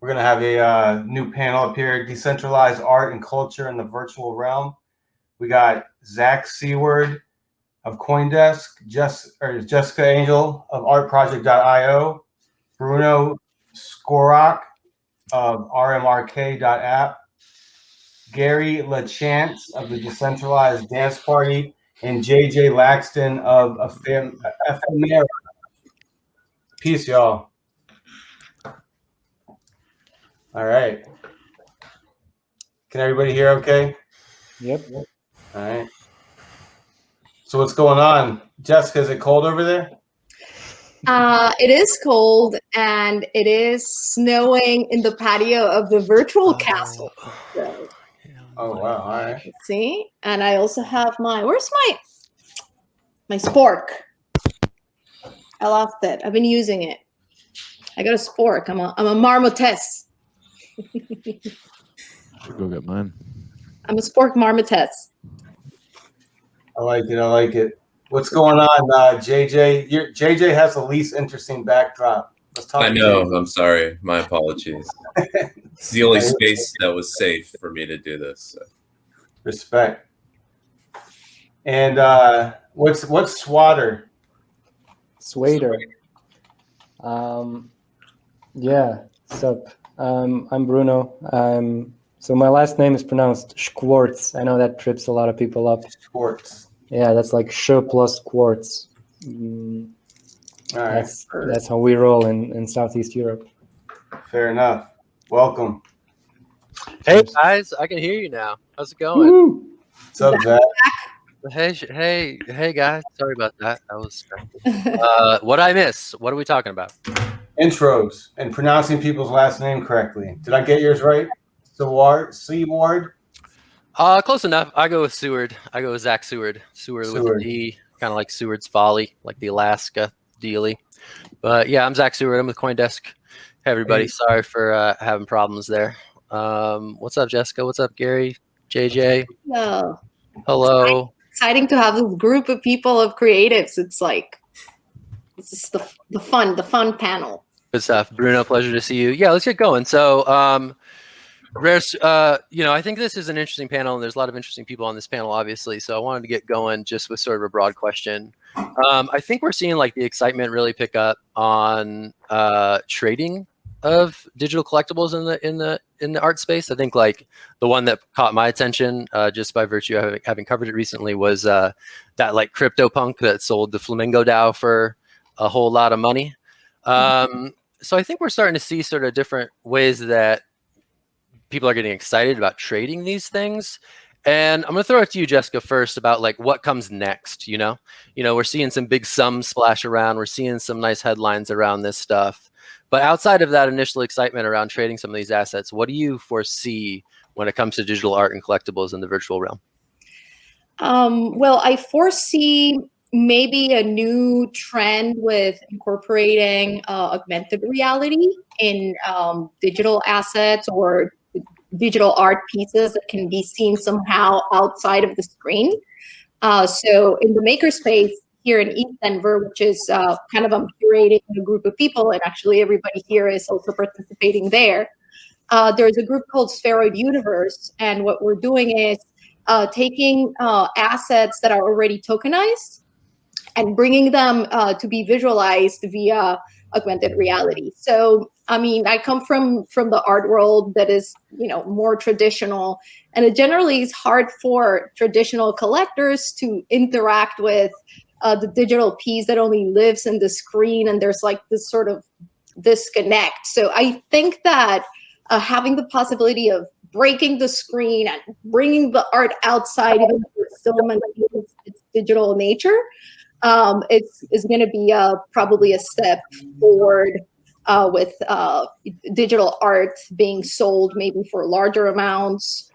We're going to have a new panel up here, Decentralized Art and Culture in the Virtual Realm. We got Zack Seward of Coindesk, Jessica Angel of ArtProject.io, Bruno Skvorc of RMRK.app, Gary Lachance of the Decentralized Dance Party, and JJ Laxton of Ephimera. Peace, y'all. All right. Can everybody hear okay? Yep. All right. So what's going on? Jessica, is it cold over there? It is cold, and it is snowing in the patio of the virtual castle. So, oh, wow. All right. See? And I also have where's my spork? I lost it. I've been using it. I got a spork. I'm a marmotess. Go get mine. I'm a spork marmotess. I like it. I like it. What's going on, JJ? JJ has the least interesting backdrop. Let's talk. I know. I'm sorry. My apologies. It's the only space that was safe for me to do this. So. Respect. And what's Swatter? Swader. Yeah. Sup. I'm Bruno. So my last name is pronounced Skvorc. I know that trips a lot of people up. Skvorc. Yeah, that's like sh plus quartz. All right. That's how we roll in Southeast Europe. Fair enough. Welcome. Hey guys, I can hear you now. How's it going? Woo. What's up, Zack? Hey guys. Sorry about that. I was what did I miss? What are we talking about? Intros and pronouncing people's last name correctly. Did I get yours right? Seward? Close enough. I go with Seward. I go with Zack Seward. Seward with an E, kind of like Seward's Folly, like the Alaska dealy. But yeah, I'm Zack Seward. I'm with Coindesk. Hey everybody, sorry for having problems there. What's up, Jessica? What's up, Gary? JJ? Hello. Exciting to have this group of people of creatives. It's like this is the fun panel. Good stuff. Bruno, pleasure to see you. Yeah, let's get going. So I think this is an interesting panel, and there's a lot of interesting people on this panel, obviously. So I wanted to get going just with sort of a broad question. I think we're seeing like the excitement really pick up on trading of digital collectibles in the art space. I think like the one that caught my attention just by virtue of having covered it recently was that like CryptoPunk that sold the Flamingo DAO for a whole lot of money. So I think we're starting to see sort of different ways that people are getting excited about trading these things. And I'm going to throw it to you, Jessica, first about like what comes next. You know, we're seeing some big sums splash around. We're seeing some nice headlines around this stuff. But outside of that initial excitement around trading some of these assets, what do you foresee when it comes to digital art and collectibles in the virtual realm? Well, I foresee maybe a new trend with incorporating augmented reality in digital assets or digital art pieces that can be seen somehow outside of the screen. So in the makerspace here in ETHDenver, which is kind of I'm curating a group of people, and actually everybody here is also participating there. There's a group called Seward Universe, and what we're doing is taking assets that are already tokenized and bringing them to be visualized via augmented reality. So, I mean, I come from the art world that is, more traditional, and it generally is hard for traditional collectors to interact with the digital piece that only lives in the screen, and there's like this sort of disconnect. So I think that having the possibility of breaking the screen and bringing the art outside, even if it's still maintaining its digital nature, it's going to be probably a step forward with digital art being sold maybe for larger amounts.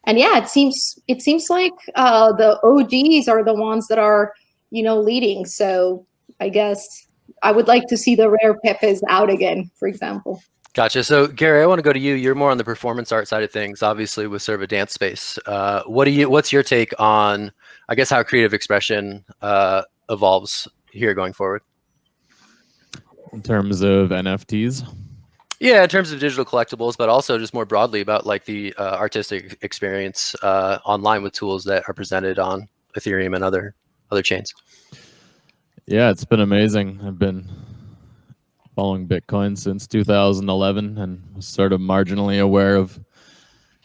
And yeah, it seems like the OGs are the ones that are, leading. So I guess I would like to see the rare Pepes out again, for example. Gotcha. So Gary, I want to go to you. You're more on the performance art side of things, obviously with sort of a dance space. What's your take on, I guess, how creative expression evolves here going forward? In terms of NFTs? Yeah, in terms of digital collectibles, but also just more broadly about like the artistic experience online with tools that are presented on Ethereum and other chains. Yeah, it's been amazing. I've been following Bitcoin since 2011 and was sort of marginally aware of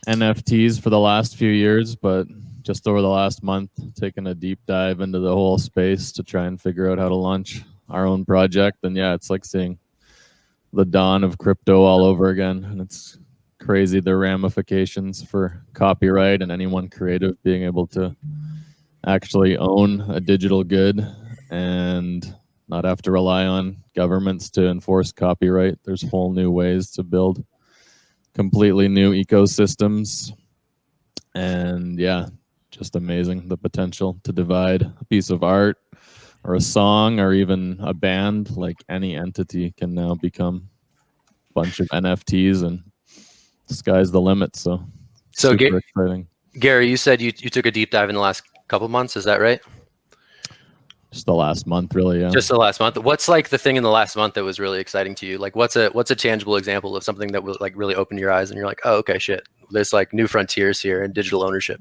NFTs for the last few years, but just over the last month, taking a deep dive into the whole space to try and figure out how to launch our own project. And yeah, it's like seeing the dawn of crypto all over again. And it's crazy the ramifications for copyright and anyone creative being able to actually own a digital good and not have to rely on governments to enforce copyright. There's whole new ways to build completely new ecosystems. And yeah, just amazing, the potential to divide a piece of art or a song or even a band. Like any entity can now become a bunch of NFTs, and the sky's the limit. So super exciting. Gary, you said you took a deep dive in the last couple months. Is that right? Just the last month, really. Yeah. Just the last month. What's like the thing in the last month that was really exciting to you? Like what's a tangible example of something that will like really open your eyes and you're like, oh, okay, shit. There's like new frontiers here in digital ownership.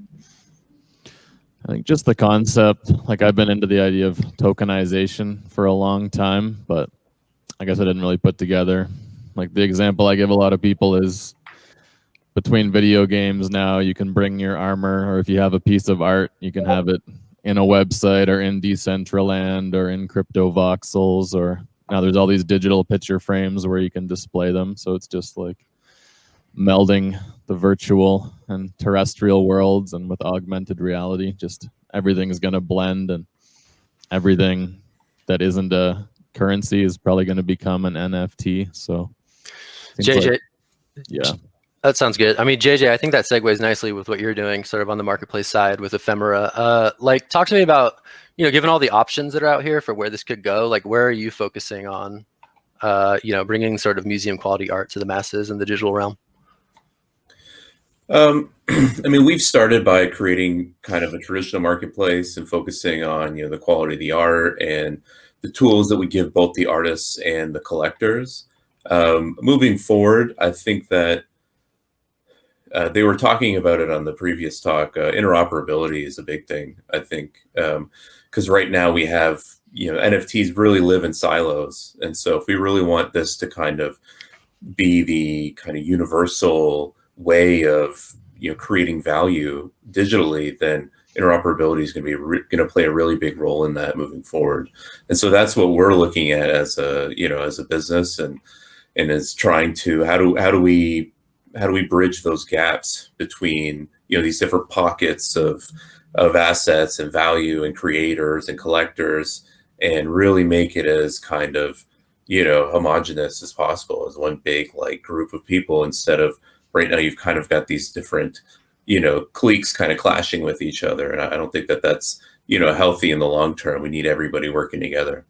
I think just the concept, like I've been into the idea of tokenization for a long time, but I guess I didn't really put together. Like the example I give a lot of people is between video games now, you can bring your armor, or if you have a piece of art, you can have it in a website or in Decentraland or in crypto voxels, or now there's all these digital picture frames where you can display them. So it's just like melding the virtual and terrestrial worlds, and with augmented reality, just everything is going to blend, and everything that isn't a currency is probably going to become an NFT. So JJ, like, yeah. That sounds good. I mean, JJ, I think that segues nicely with what you're doing sort of on the marketplace side with Ephimera. Like, talk to me about, given all the options that are out here for where this could go, like, where are you focusing on, bringing sort of museum quality art to the masses in the digital realm? I mean, we've started by creating kind of a traditional marketplace and focusing on, the quality of the art and the tools that we give both the artists and the collectors. Moving forward, I think that they were talking about it on the previous talk. Interoperability is a big thing, I think, because right now we have, NFTs really live in silos. And so if we really want this to kind of be the kind of universal way of, creating value digitally, then interoperability is going to be going to play a really big role in that moving forward. And so that's what we're looking at as a, as a business, and is trying to, how do we bridge those gaps between, these different pockets of assets and value and creators and collectors, and really make it as kind of, homogenous as possible, as one big like group of people, instead of right now you've kind of got these different, cliques kind of clashing with each other. And I don't think that that's, healthy in the long term. We need everybody working together.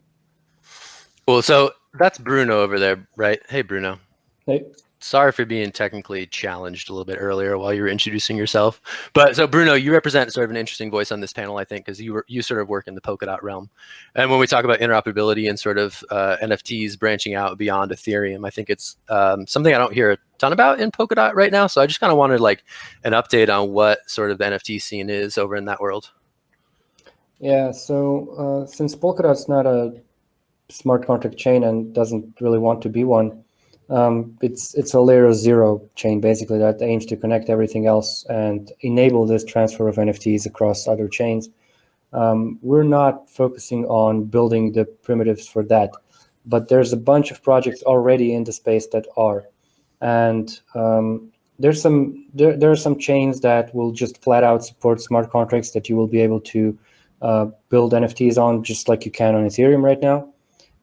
Well, so that's Bruno over there, right? Hey, Bruno. Hey. Sorry for being technically challenged a little bit earlier while you were introducing yourself. But so Bruno, you represent sort of an interesting voice on this panel, I think, because you sort of work in the Polkadot realm. And when we talk about interoperability and sort of NFTs branching out beyond Ethereum, I think it's something I don't hear a ton about in Polkadot right now. So I just kind of wanted like an update on what sort of the NFT scene is over in that world. Yeah, so since Polkadot's not a smart contract chain and doesn't really want to be one, it's a layer 0 chain basically that aims to connect everything else and enable this transfer of NFTs across other chains. We're not focusing on building the primitives for that, but there's a bunch of projects already in the space that are, and there are some chains that will just flat out support smart contracts that you will be able to build NFTs on, just like you can on Ethereum right now.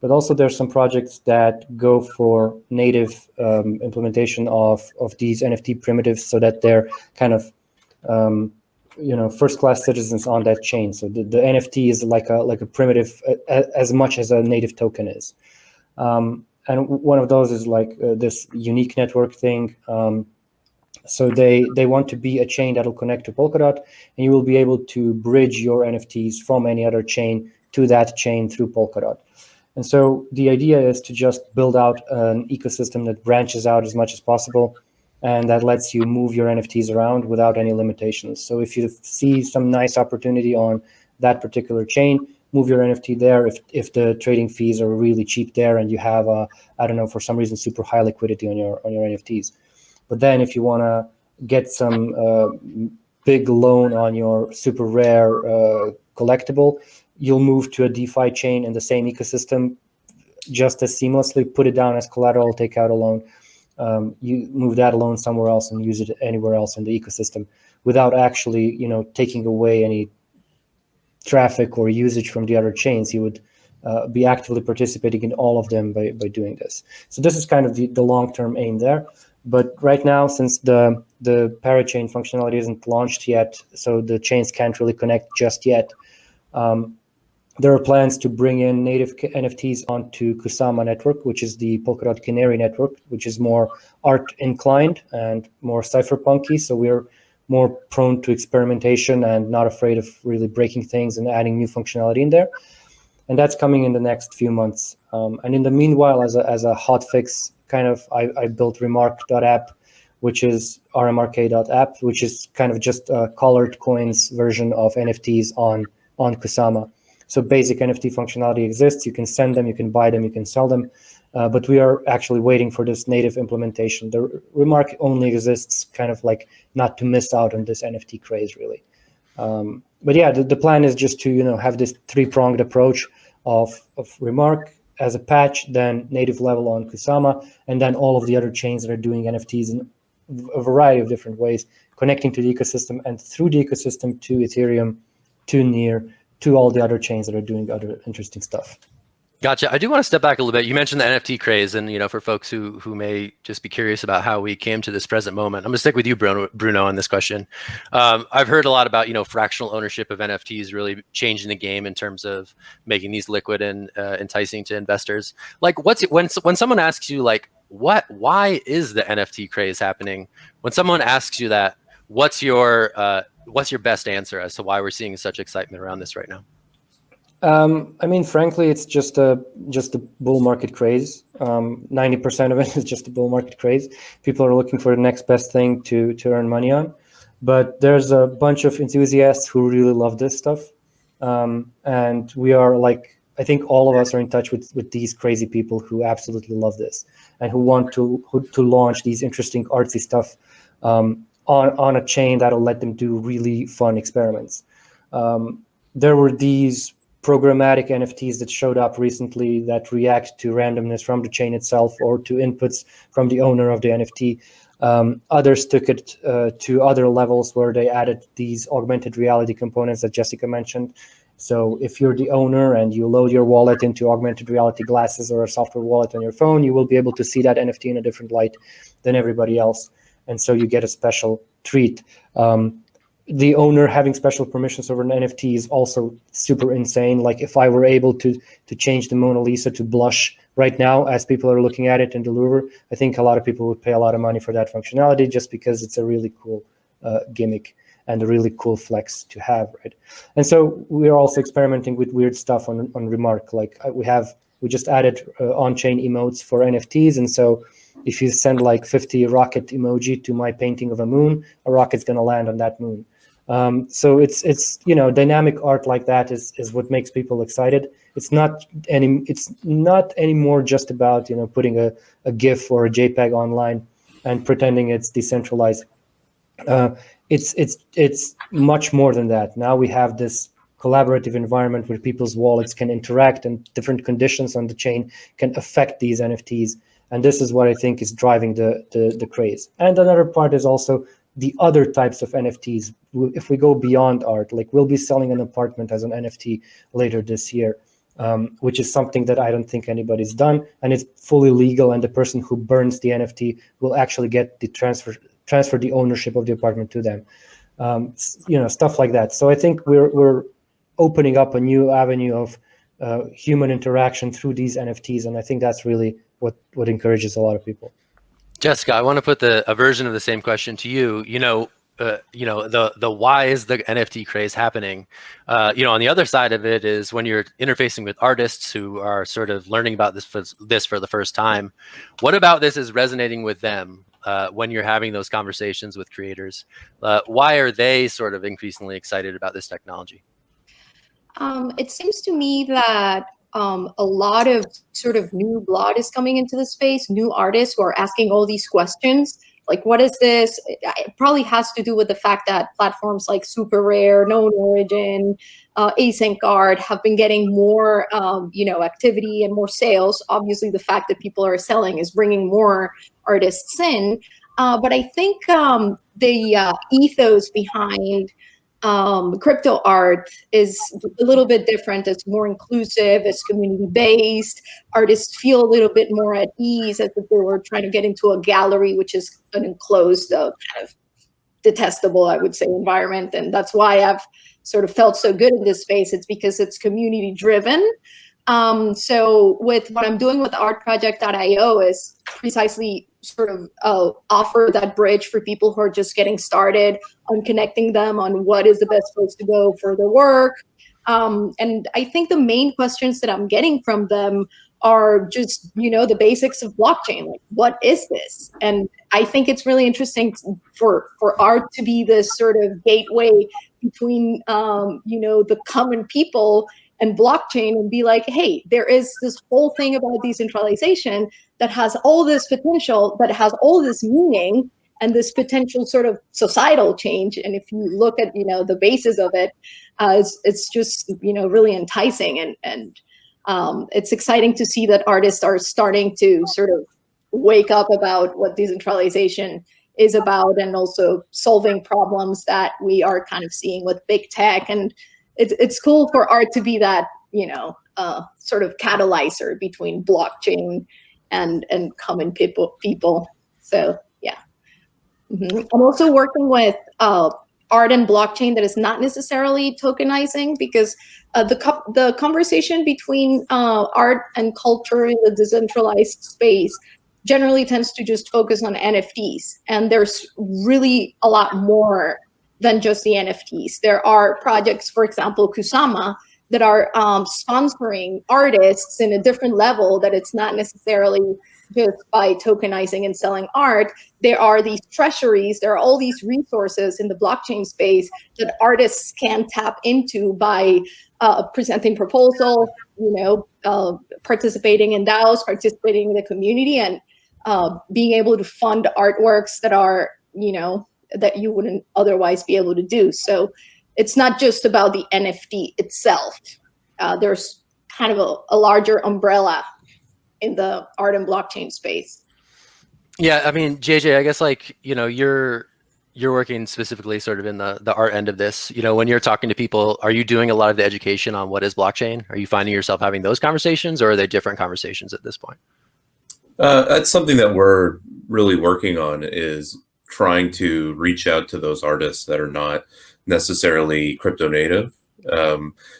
But also there's some projects that go for native implementation of these NFT primitives, so that they're kind of first-class citizens on that chain. So the NFT is like a primitive as much as a native token is. And one of those is like this unique network thing. So they want to be a chain that will connect to Polkadot, and you will be able to bridge your NFTs from any other chain to that chain through Polkadot. And so the idea is to just build out an ecosystem that branches out as much as possible, and that lets you move your NFTs around without any limitations. So if you see some nice opportunity on that particular chain, move your NFT there if the trading fees are really cheap there and you have, I don't know, for some reason, super high liquidity on your NFTs. But then if you want to get some big loan on your super rare collectible, you'll move to a DeFi chain in the same ecosystem just as seamlessly, put it down as collateral, take out a loan. You move that loan somewhere else and use it anywhere else in the ecosystem without actually, taking away any traffic or usage from the other chains. You would be actively participating in all of them by doing this. So this is kind of the long-term aim there. But right now, since the parachain functionality isn't launched yet, so the chains can't really connect just yet, there are plans to bring in native NFTs onto Kusama network, which is the Polkadot Canary network, which is more art inclined and more cypherpunky. So we're more prone to experimentation and not afraid of really breaking things and adding new functionality in there. And that's coming in the next few months. And in the meanwhile, as a hotfix, kind of, I built RMRK.app, which is RMRK.app, which is kind of just a colored coins version of NFTs on Kusama. So basic NFT functionality exists. You can send them, you can buy them, you can sell them. But we are actually waiting for this native implementation. The Remark only exists kind of like not to miss out on this NFT craze, really. But yeah, the plan is just to have this three-pronged approach of Remark as a patch, then native level on Kusama, and then all of the other chains that are doing NFTs in a variety of different ways, connecting to the ecosystem and through the ecosystem to Ethereum, to Near, to all the other chains that are doing other interesting stuff. Gotcha. I do want to step back a little bit. You mentioned the NFT craze, and for folks who may just be curious about how we came to this present moment, I'm going to stick with you, Bruno, on this question. I've heard a lot about fractional ownership of NFTs really changing the game in terms of making these liquid and enticing to investors. Like, when someone asks you why is the NFT craze happening? When someone asks you that, what's your best answer as to why we're seeing such excitement around this right now? I mean, frankly, it's just a bull market craze. 90% of it is just a bull market craze. People are looking for the next best thing to earn money on. But there's a bunch of enthusiasts who really love this stuff. And we are I think all of us are in touch with these crazy people who absolutely love this and who want to launch these interesting artsy stuff on a chain that'll let them do really fun experiments. There were these programmatic NFTs that showed up recently that react to randomness from the chain itself or to inputs from the owner of the NFT. Others took it to other levels where they added these augmented reality components that Jessica mentioned. So if you're the owner and you load your wallet into augmented reality glasses or a software wallet on your phone, you will be able to see that NFT in a different light than everybody else. And so you get a special treat. The owner having special permissions over an NFT is also super insane. Like if I were able to change the Mona Lisa to blush right now as people are looking at it in the Louvre, I think a lot of people would pay a lot of money for that functionality just because it's a really cool gimmick and a really cool flex to have, right? And so we're also experimenting with weird stuff on Remark. Like we just added on-chain emotes for NFTs, and so if you send 50 rocket emoji to my painting of a moon, a rocket's going to land on that moon. So it's dynamic art like that is what makes people excited. It's not anymore just about putting a GIF or a JPEG online and pretending it's decentralized. It's much more than that. Now we have this collaborative environment where people's wallets can interact and different conditions on the chain can affect these NFTs. And this is what I think is driving the craze. And another part is also the other types of NFTs. If we go beyond art, we'll be selling an apartment as an NFT later this year, which is something that I don't think anybody's done. And it's fully legal. And the person who burns the NFT will actually get the transfer the ownership of the apartment to them. Stuff like that. So I think we're opening up a new avenue of human interaction through these NFTs. And I think that's really what encourages a lot of people. Jessica, I want to put a version of the same question to you. the why is the NFT craze happening? On the other side of it is when you're interfacing with artists who are sort of learning about this for the first time. What about this is resonating with them when you're having those conversations with creators? Why are they sort of increasingly excited about this technology? It seems to me that a lot of sort of new blood is coming into the space, new artists who are asking all these questions. Like, what is this? It probably has to do with the fact that platforms like Super Rare, Known Origin, Async Art have been getting more, activity and more sales. Obviously, the fact that people are selling is bringing more artists in. But I think the ethos behind crypto art is a little bit different. It's more inclusive, it's community-based. Artists feel a little bit more at ease as if they were trying to get into a gallery, which is an enclosed, kind of detestable, I would say, environment. And that's why I've sort of felt so good in this space. It's because it's community-driven. So with what I'm doing with artproject.io is precisely sort of offer that bridge for people who are just getting started on connecting them on what is the best place to go for their work. And I think the main questions that I'm getting from them are just, the basics of blockchain. Like, what is this? And I think it's really interesting for art to be this sort of gateway between, the common people and blockchain, and be like, hey, there is this whole thing about decentralization that has all this potential, that has all this meaning and this potential sort of societal change. And if you look at, the basis of it, it's just, really enticing. And it's exciting to see that artists are starting to sort of wake up about what decentralization is about, and also solving problems that we are kind of seeing with big tech. And it's cool for art to be that, sort of catalyzer between blockchain and common people. So yeah. I'm also working with art and blockchain that is not necessarily tokenizing, because the conversation between art and culture in the decentralized space generally tends to just focus on NFTs. And there's really a lot more than just the NFTs. There are projects, for example, Kusama, that are sponsoring artists in a different level, that it's not necessarily just by tokenizing and selling art. There are these treasuries, there are all these resources in the blockchain space that artists can tap into by presenting proposals, participating in DAOs, participating in the community, and being able to fund artworks that are, that you wouldn't otherwise be able to do. So it's not just about the NFT itself. There's kind of a larger umbrella in the art and blockchain space. Yeah, I mean, JJ, I guess you're working specifically sort of in the art end of this. When you're talking to people, are you doing a lot of the education on what is blockchain? Are you finding yourself having those conversations, or are they different conversations at this point? That's something that we're really working on, is trying to reach out to those artists that are not necessarily crypto native.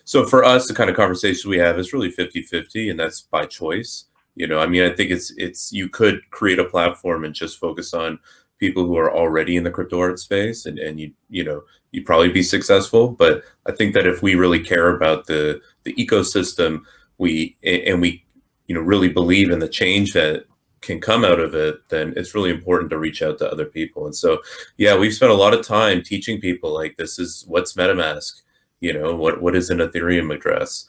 So for us, the kind of conversation we have is really 50-50, and that's by choice. I think it's you could create a platform and just focus on people who are already in the crypto art space, and you'd probably be successful. But I think that if we really care about the ecosystem, we really believe in the change that can come out of it, then it's really important to reach out to other people. And so, yeah, we've spent a lot of time teaching people, like, this is what's MetaMask, what is an Ethereum address,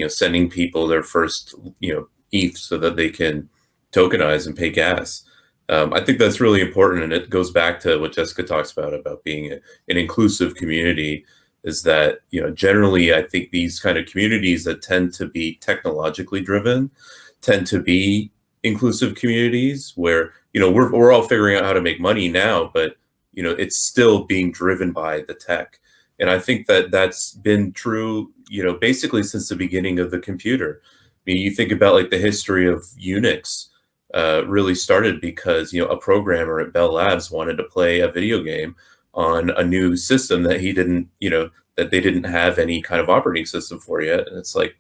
sending people their first, ETH so that they can tokenize and pay gas. I think that's really important. And it goes back to what Jessica talks about being an inclusive community, is that, generally, I think these kind of communities that tend to be technologically driven tend to be inclusive communities where, we're all figuring out how to make money now, but, it's still being driven by the tech. And I think that that's been true, basically since the beginning of the computer. I mean, you think about like the history of Unix, really started because, a programmer at Bell Labs wanted to play a video game on a new system that he didn't, that they didn't have any kind of operating system for yet. And it's like,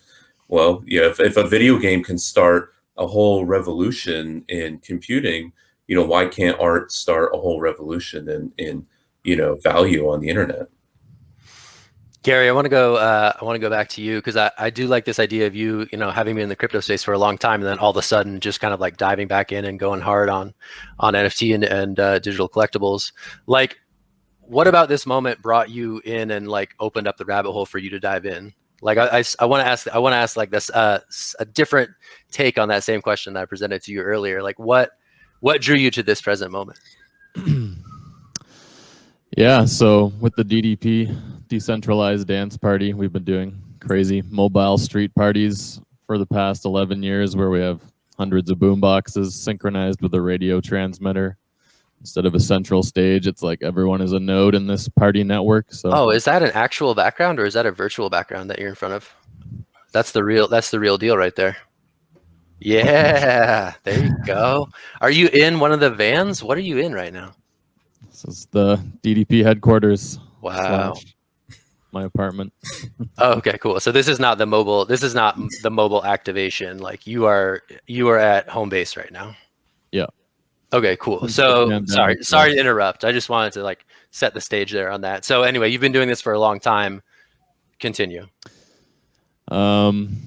well, if a video game can start a whole revolution in computing, why can't art start a whole revolution in value on the internet. Gary, I want to go back to you because I do like this idea of you having been in the crypto space for a long time and then all of a sudden just kind of like diving back in and going hard on NFT and digital collectibles. Like, what about this moment brought you in and like opened up the rabbit hole for you to dive in? Like, I want to ask like this a different take on that same question that I presented to you earlier. Like, what drew you to this present moment? Yeah, so with the DDP, Decentralized Dance Party, we've been doing crazy mobile street parties for the past 11 years where we have hundreds of boom boxes synchronized with a radio transmitter. Instead of a central stage, it's like everyone is a node in this party network. So, oh, is that an actual background or is that a virtual background that you're in front of? That's the real deal right there. Yeah, there you go. Are you in one of the vans? What are you in right now? this is the DDP headquarters. Wow. / my apartment. Oh, okay, cool. So this is not the mobile. This is not the mobile activation. Like you are at home base right now. Yeah. Okay, cool. So sorry to interrupt. I just wanted to like set the stage there on that. So anyway, you've been doing this for a long time. Continue. And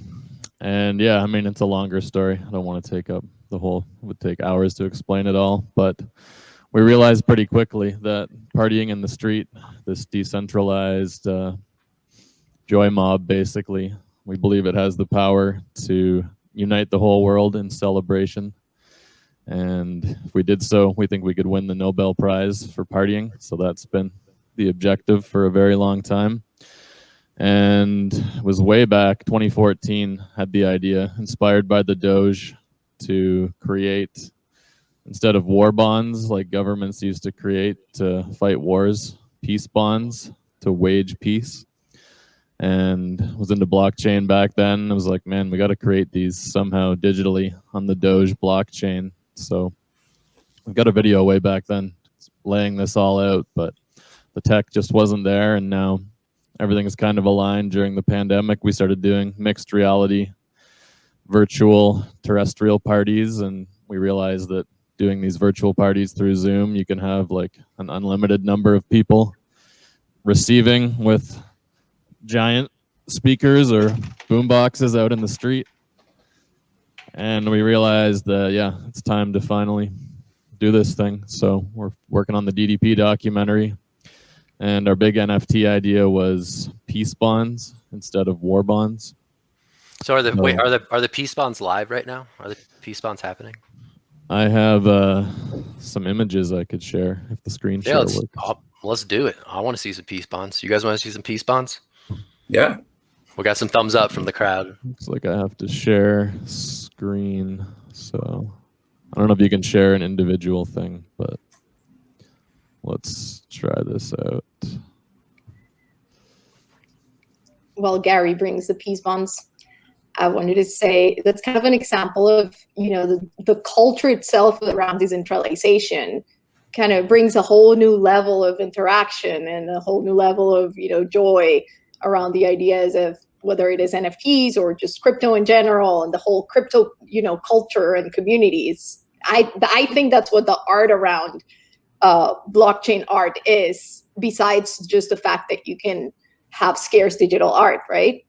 yeah, I mean, it's a longer story. I don't want to take up the whole, it would take hours to explain it all, but we realized pretty quickly that partying in the street, this decentralized joy mob, basically, we believe it has the power to unite the whole world in celebration. And if we did so, we think we could win the Nobel Prize for partying. So that's been the objective for a very long time. And it was way back, 2014, had the idea, inspired by the Doge, to create, instead of war bonds like governments used to create to fight wars, peace bonds to wage peace. And was into blockchain back then. I was like, man, we got to create these somehow digitally on the Doge blockchain. So I've got a video way back then laying this all out, but the tech just wasn't there. And now everything is kind of aligned. During the pandemic, we started doing mixed reality, virtual terrestrial parties. And we realized that doing these virtual parties through Zoom, you can have like an unlimited number of people receiving with giant speakers or boom boxes out in the street. And we realized that, yeah, it's time to finally do this thing. So we're working on the DDP documentary. And our big NFT idea was peace bonds instead of war bonds. So are the peace bonds live right now? Are the peace bonds happening? I have some images I could share if the screen share works. Let's do it. I want to see some peace bonds. You guys want to see some peace bonds? Yeah. We got some thumbs up from the crowd. Looks like I have to share screen. So I don't know if you can share an individual thing, but let's try this out. While Gary brings the peace bonds, I wanted to say that's kind of an example of, the culture itself around decentralization kind of brings a whole new level of interaction and a whole new level of, joy around the ideas of whether it is NFTs or just crypto in general and the whole crypto, culture and communities. I think that's what the art around blockchain art is, besides just the fact that you can have scarce digital art, right?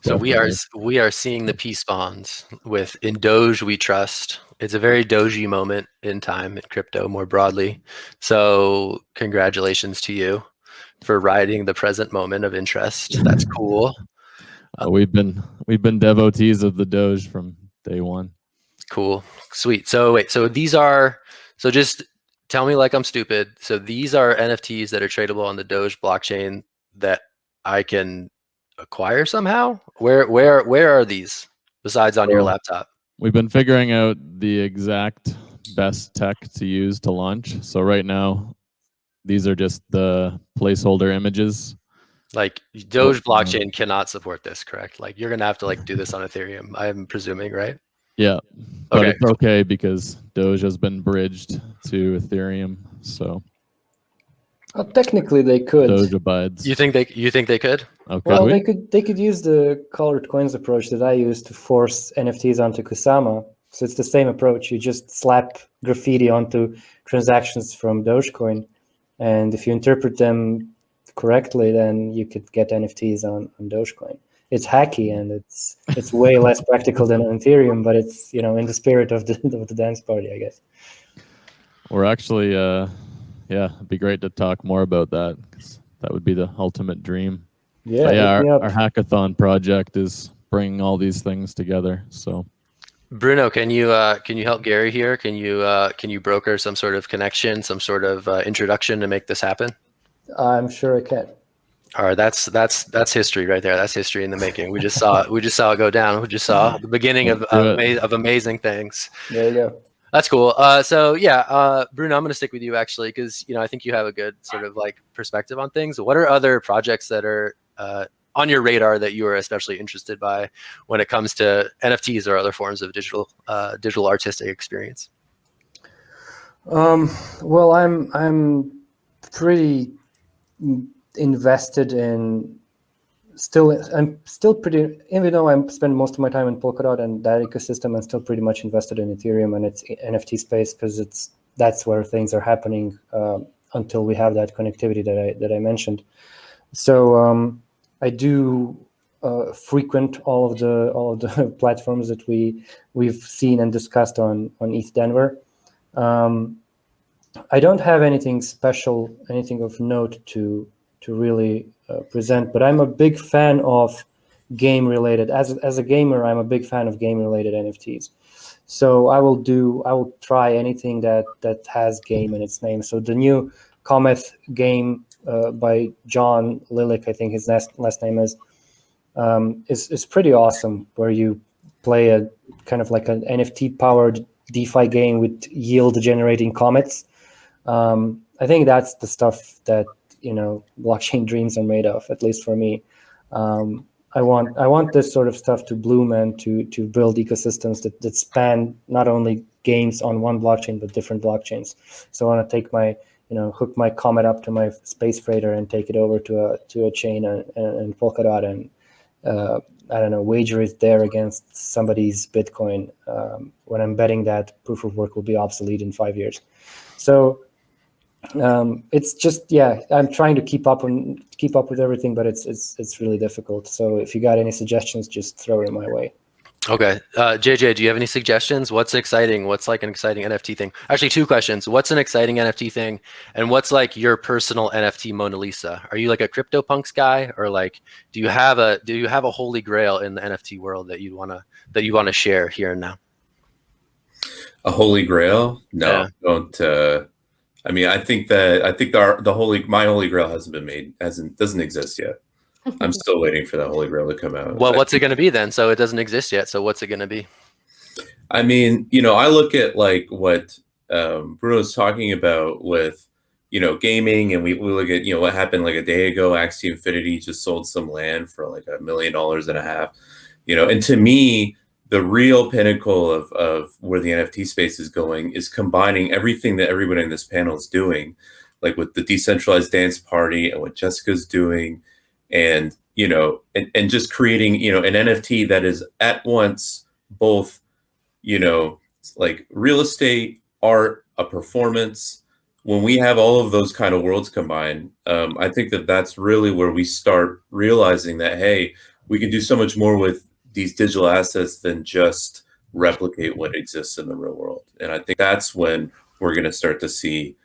So we are seeing the peace bonds with in Doge we trust. It's a very Doji moment in time in crypto more broadly. So congratulations to you for riding the present moment of interest. That's cool. We've been devotees of the Doge from day one. Cool, sweet. So wait, so just tell me like I'm stupid. So these are NFTs that are tradable on the Doge blockchain that I can acquire somehow? Where are these besides on your laptop? We've been figuring out the exact best tech to use to launch. So right now, these are just the placeholder images. Like Doge blockchain cannot support this, correct? Like you're gonna have to like do this on Ethereum, I'm presuming, right? Yeah, but okay. It's okay because Doge has been bridged to Ethereum, so technically they could. Doge abides. You think they could? Okay. Well, they could use the colored coins approach that I use to force NFTs onto Kusama. So it's the same approach. You just slap graffiti onto transactions from Dogecoin, and if you interpret them correctly, then you could get NFTs on Dogecoin. It's hacky and it's way less practical than on Ethereum, but it's, you know, in the spirit of the dance party, I guess. We're actually, yeah, it'd be great to talk more about that, 'cause that would be the ultimate dream. Yeah, But yeah, hit me up. our hackathon project is bringing all these things together. So Bruno, can you help Gary here? Can you broker some sort of connection, some sort of introduction to make this happen? I'm sure I can. All right, that's history right there. That's history in the making. We just saw it go down. We just saw the beginning of amazing things. There you go. That's cool. So yeah, Bruno, I'm going to stick with you actually, because I think you have a good sort of like perspective on things. What are other projects that are on your radar that you are especially interested by when it comes to NFTs or other forms of digital artistic experience? Well, I'm pretty invested in. I'm still pretty, even though I spend most of my time in Polkadot and that ecosystem, I'm still pretty much invested in Ethereum and its NFT space, because that's where things are happening until we have that connectivity that I mentioned. So I do frequent all of the platforms that we've seen and discussed on ETHDenver. I don't have anything special, anything of note to really present, but I'm a big fan of game-related. As a gamer, I'm a big fan of game-related NFTs. So I will try anything that has game in its name. So the new Cometh game by John Lilick, I think his last name is pretty awesome, where you play a kind of like an NFT-powered DeFi game with yield-generating comets. I think that's the stuff that blockchain dreams are made of, at least for me. I want this sort of stuff to bloom and to build ecosystems that span not only games on one blockchain but different blockchains. So I want to take my hook my comet up to my space freighter and take it over to a chain and Polkadot and I don't know, wager it there against somebody's Bitcoin when I'm betting that proof of work will be obsolete in 5 years. So it's just, I'm trying to keep up with everything, but it's really difficult. So if you got any suggestions, just throw it my way. Okay. JJ, do you have any suggestions? What's exciting? What's like an exciting NFT thing? Actually, 2 questions. What's an exciting NFT thing? And what's like your personal NFT Mona Lisa? Are you like a CryptoPunks guy, or like do you have a holy grail in the NFT world that you wanna share here and now? A holy grail? No, Yeah. don't. I mean, I think my holy grail hasn't been made, doesn't exist yet. I'm still waiting for that holy grail to come out. Well, what's it going to be then? So it doesn't exist yet. So what's it going to be? I mean, I look at like what Bruno's talking about with, gaming, and we look at, what happened like a day ago. Axie Infinity just sold some land for like $1.5 million. And to me, the real pinnacle of where the NFT space is going is combining everything that everybody in this panel is doing, like with the decentralized dance party and what Jessica's doing, and and just creating an NFT that is at once both like real estate, art, a performance. When we have all of those kind of worlds combined, I think that's really where we start realizing that, hey, we can do so much more with these digital assets than just replicate what exists in the real world. And I think that's when we're going to start to see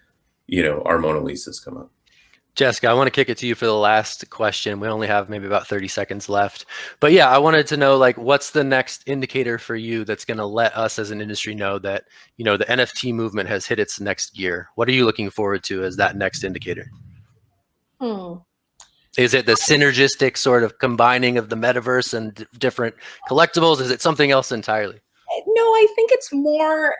our Mona Lisas come up. Jessica, I want to kick it to you for the last question. We only have maybe about 30 seconds left. But yeah, I wanted to know, like, what's the next indicator for you that's going to let us as an industry know that, the NFT movement has hit its next gear? What are you looking forward to as that next indicator? Is it the synergistic sort of combining of the metaverse and different collectibles? Is it something else entirely? No, I think it's more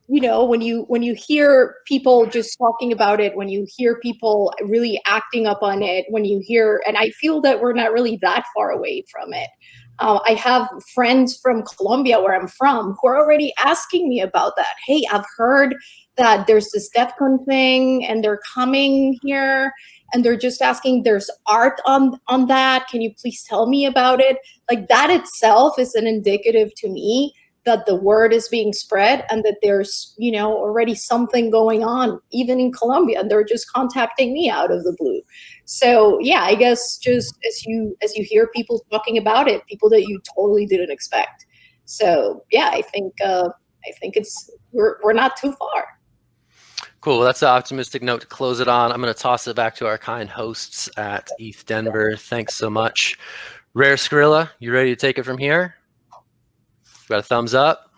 when you hear people just talking about it, when you hear people really acting up on it, and I feel that we're not really that far away from it. I have friends from Colombia, where I'm from, who are already asking me about that. Hey, I've heard that there's this DEFCON thing and they're coming here and they're just asking, there's art on that. Can you please tell me about it? Like, that itself is an indicative to me that the word is being spread and that there's, already something going on, even in Colombia, and they're just contacting me out of the blue. So yeah, I guess just as you hear people talking about it, people that you totally didn't expect. So yeah, I think it's we're not too far. Cool. Well, that's an optimistic note to close it on. I'm going to toss it back to our kind hosts at ETHDenver. Thanks so much. Rare Skrilla, you ready to take it from here? Got a thumbs up.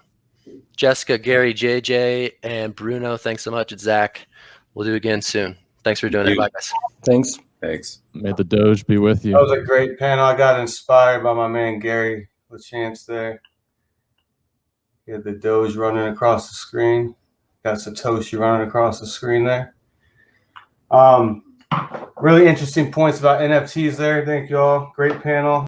Jessica, Gary, JJ, and Bruno, thanks so much. It's Zach. We'll do it again soon. Thanks for doing it. Bye, guys. Thanks. Thanks. May the Doge be with you. That was a great panel. I got inspired by my man Gary Lachance there. He had the Doge running across the screen. Got Satoshi running across the screen there. Really interesting points about NFTs there. Thank you all. Great panel.